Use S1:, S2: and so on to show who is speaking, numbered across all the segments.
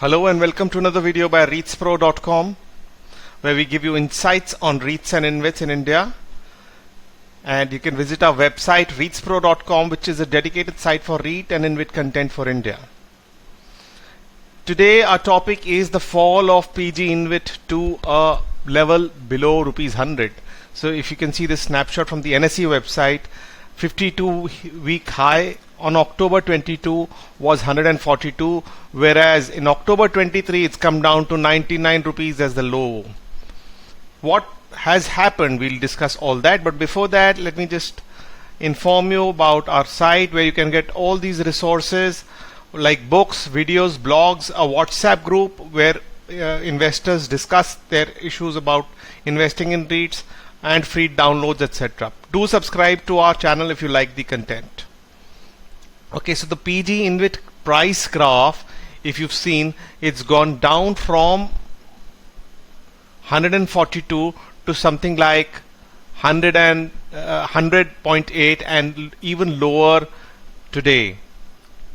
S1: Hello and welcome to another video by reitspro.com, where we give you insights on REITs and InvITs in India. And you can visit our website reitspro.com, which is a dedicated site for REIT and InvIT content for India. Today our topic is the fall of PG InvIT to a level below rupees 100. So if you can see this snapshot from the NSE website, 52-week high on October 22 was 142, whereas in October 23 it's come down to 99 rupees as the low. What has happened? We'll discuss all that, but before that let me just inform you about our site where you can get all these resources like books, videos, blogs, a WhatsApp group where investors discuss their issues about investing in REITs, and free downloads, etc. Do subscribe to our channel if you like the content. Okay, so the PG InvIT price graph, if you've seen, it's gone down from 142 to something like 100.8 and even lower today.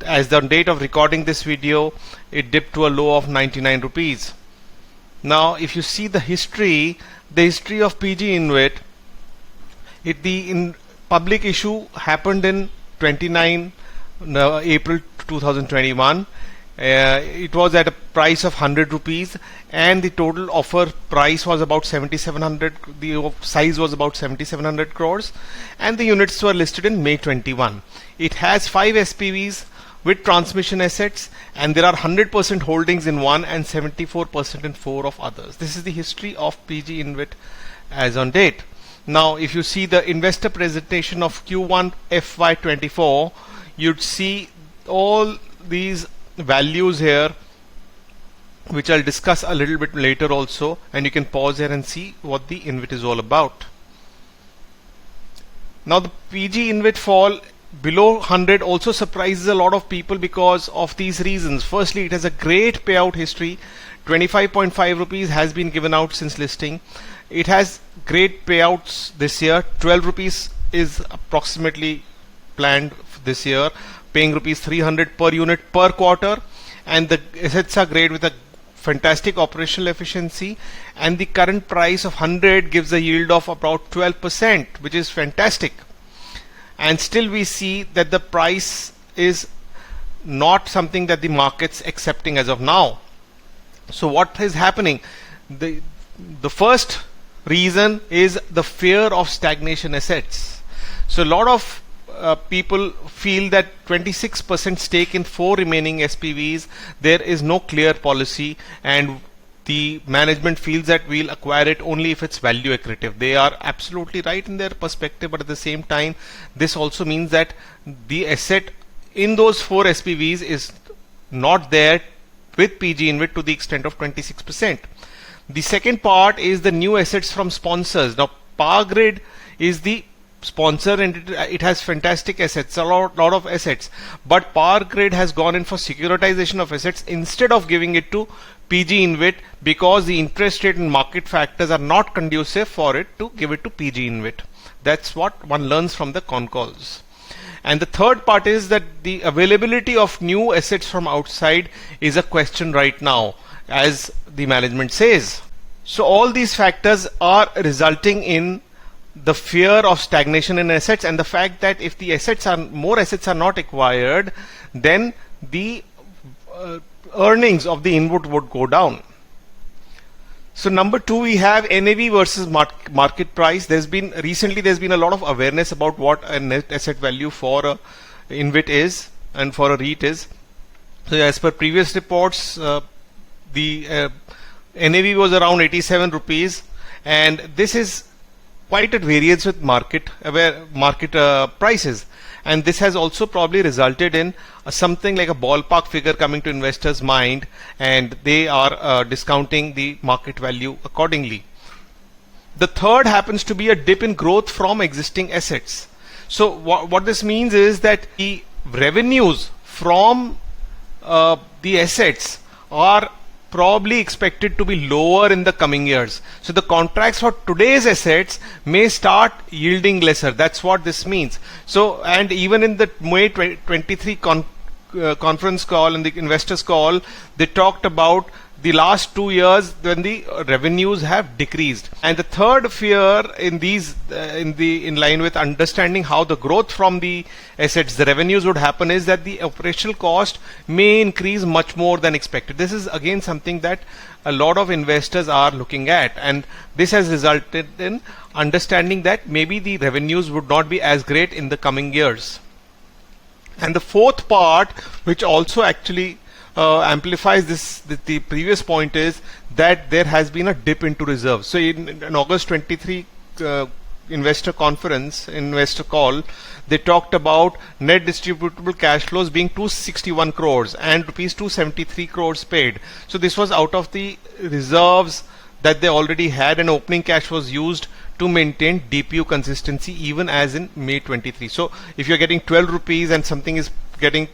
S1: As the date of recording this video, it dipped to a low of 99 rupees. Now if you see the history of PG InvIT, the public issue happened in 29 April 2021. It was at a price of 100 rupees and the total offer price was about 7700. The size was about 7700 crores and the units were listed in May 21. It has 5 SPVs with transmission assets, and there are 100% holdings in one and 74% in 4 of others. This is the history of PG InvIT as on date. Now if you see the investor presentation of Q1 FY24, you'd see all these values here, which I'll discuss a little bit later also, and you can pause here and see what the InvIT is all about. Now the PG InvIT fall below 100 also surprises a lot of people because of these reasons. Firstly, it has a great payout history. 25.5 rupees has been given out since listing. It has great payouts this year. 12 rupees is approximately planned this year, paying rupees 300 per unit per quarter, and the assets are great with a fantastic operational efficiency, and the current price of 100 gives a yield of about 12%, which is fantastic. And still we see that the price is not something that the market's accepting as of now. So what is happening? The first reason is the fear of stagnation assets. So a lot of people feel that 26% stake in 4 remaining SPVs, there is no clear policy, and the management feels that we'll acquire it only if it's value accretive. They are absolutely right in their perspective, but at the same time this also means that the asset in those 4 SPVs is not there with PG InvIT to the extent of 26%. The second part is the new assets from sponsors. Now powergrid is the sponsor and it has fantastic assets, a lot of assets, but powergrid has gone in for securitization of assets instead of giving it to PG InvIT because the interest rate and market factors are not conducive for it to give it to PG InvIT. That's what one learns from the con calls. And the third part is that the availability of new assets from outside is a question right now, as the management says. So all these factors are resulting in the fear of stagnation in assets, and the fact that if the more assets are not acquired, then the earnings of the InvIT would go down. So number 2, we have NAV versus market price. Recently there's been a lot of awareness about what a net asset value for a InvIT is and for a REIT is. So as per previous reports, the NAV was around 87 rupees, and this is quite at variance with market prices, and this has also probably resulted in something like a ballpark figure coming to investors' mind, and they are discounting the market value accordingly. The third happens to be a dip in growth from existing assets. So what this means is that the revenues from the assets are probably expected to be lower in the coming years. So the contracts for today's assets may start yielding lesser. That's what this means. So, and even in the May 23 conference call, in the investors call, they talked about the last 2 years when the revenues have decreased. And the third fear in these, in line with understanding how the growth from the assets, the revenues would happen, is that the operational cost may increase much more than expected. This is again something that a lot of investors are looking at, and this has resulted in understanding that maybe the revenues would not be as great in the coming years. And the fourth part, which also actually amplifies this, the previous point, is that there has been a dip into reserves. So in August 23 investor conference, investor call, they talked about net distributable cash flows being 261 crores and rupees 273 crores paid. So this was out of the reserves that they already had, and opening cash was used to maintain DPU consistency even as in May 23. So if you're getting 12 rupees and something is getting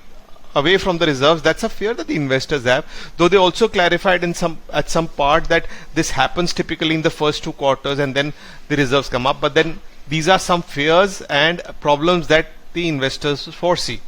S1: away from the reserves, that's a fear that the investors have. Though they also clarified at some part that this happens typically in the first 2 quarters and then the reserves come up. But then these are some fears and problems that the investors foresee.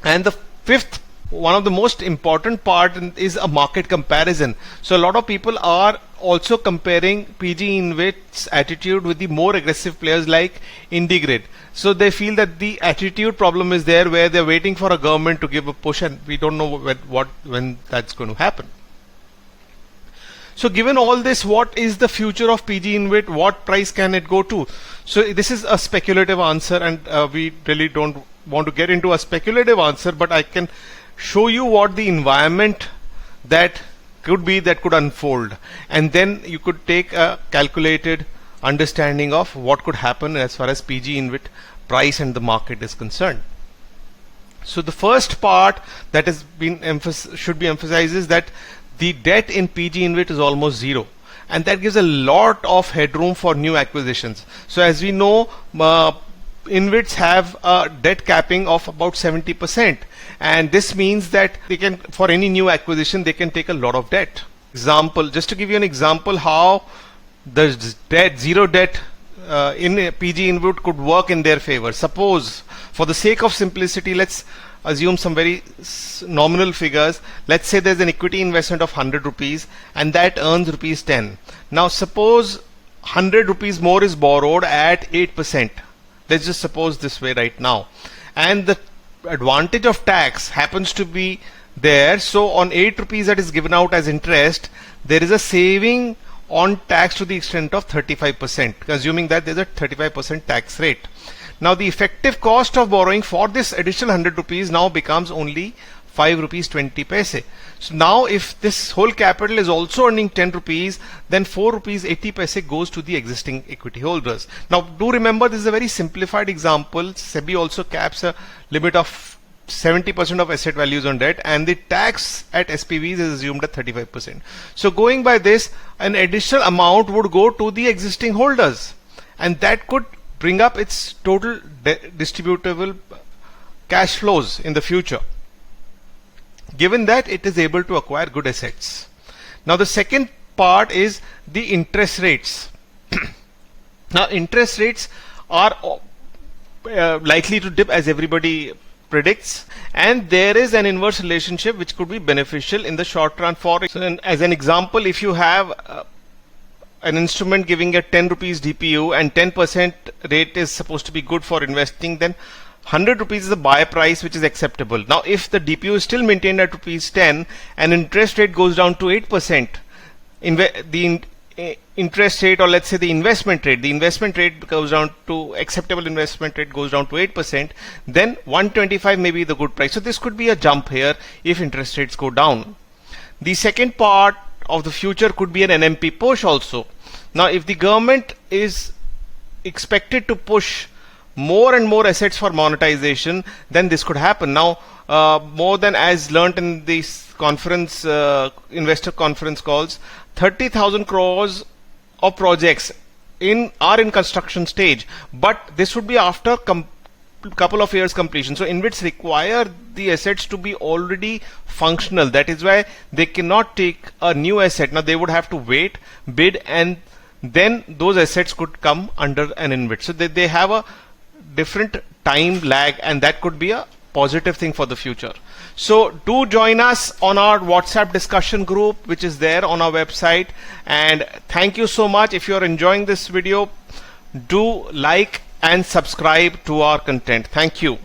S1: And the fifth, one of the most important part, is a market comparison. So a lot of people are also comparing PG InvIT's attitude with the more aggressive players like Indigrid. So they feel that the attitude problem is there, where they're waiting for a government to give a push, and we don't know when that's going to happen. So given all this, what is the future of PG InvIT? What price can it go to? So this is a speculative answer, and we really don't want to get into a speculative answer, but I can show you what the environment that could unfold, and then you could take a calculated understanding of what could happen as far as PG InvIT price and the market is concerned. So the first part that has been should be emphasized is that the debt in PG InvIT is almost zero, and that gives a lot of headroom for new acquisitions. So as we know, InvITs have a debt capping of about 70%, and this means that they can, for any new acquisition, they can take a lot of debt. Just to give you an example how the zero debt in PG InvIT could work in their favor. Suppose, for the sake of simplicity, let's assume some very nominal figures. Let's say there's an equity investment of 100 rupees and that earns rupees 10. Now suppose 100 rupees more is borrowed at 8%. Let's just suppose this way right now, and the advantage of tax happens to be there. So on 8 rupees that is given out as interest, there is a saving on tax to the extent of 35%, assuming that there's a 35% tax rate. Now the effective cost of borrowing for this additional 100 rupees now becomes only 5 rupees 20 paise. So now if this whole capital is also earning 10 rupees, then 4 rupees 80 paise goes to the existing equity holders. Now do remember, this is a very simplified example. SEBI also caps a limit of 70% of asset values on debt, and the tax at SPVs is assumed at 35%. So going by this, an additional amount would go to the existing holders, and that could bring up its total distributable cash flows in the future, given that it is able to acquire good assets. Now the second part is the interest rates. Now interest rates are likely to dip, as everybody predicts, and there is an inverse relationship which could be beneficial in the short run. For as an example, if you have an instrument giving a 10 rupees DPU and 10% rate is supposed to be good for investing, then 100 rupees is the buy price which is acceptable. Now if the DPU is still maintained at rupees 10 and interest rate goes down to 8%, the interest rate, or let's say the investment rate goes down to, acceptable investment rate goes down to 8%, then 125 may be the good price. So this could be a jump here if interest rates go down. The second part of the future could be an NMP push also. Now if the government is expected to push more and more assets for monetization, then this could happen. Now more than, as learnt in these conference investor conference calls, 30,000 crores of projects are in construction stage, but this would be after couple of years completion. So InvITs require the assets to be already functional. That is why they cannot take a new asset. Now they would have to wait, bid, and then those assets could come under an InvIT. So they have a different time lag, and that could be a positive thing for the future. So do join us on our WhatsApp discussion group, which is there on our website. And thank you so much. If you're enjoying this video, do like and subscribe to our content. Thank you.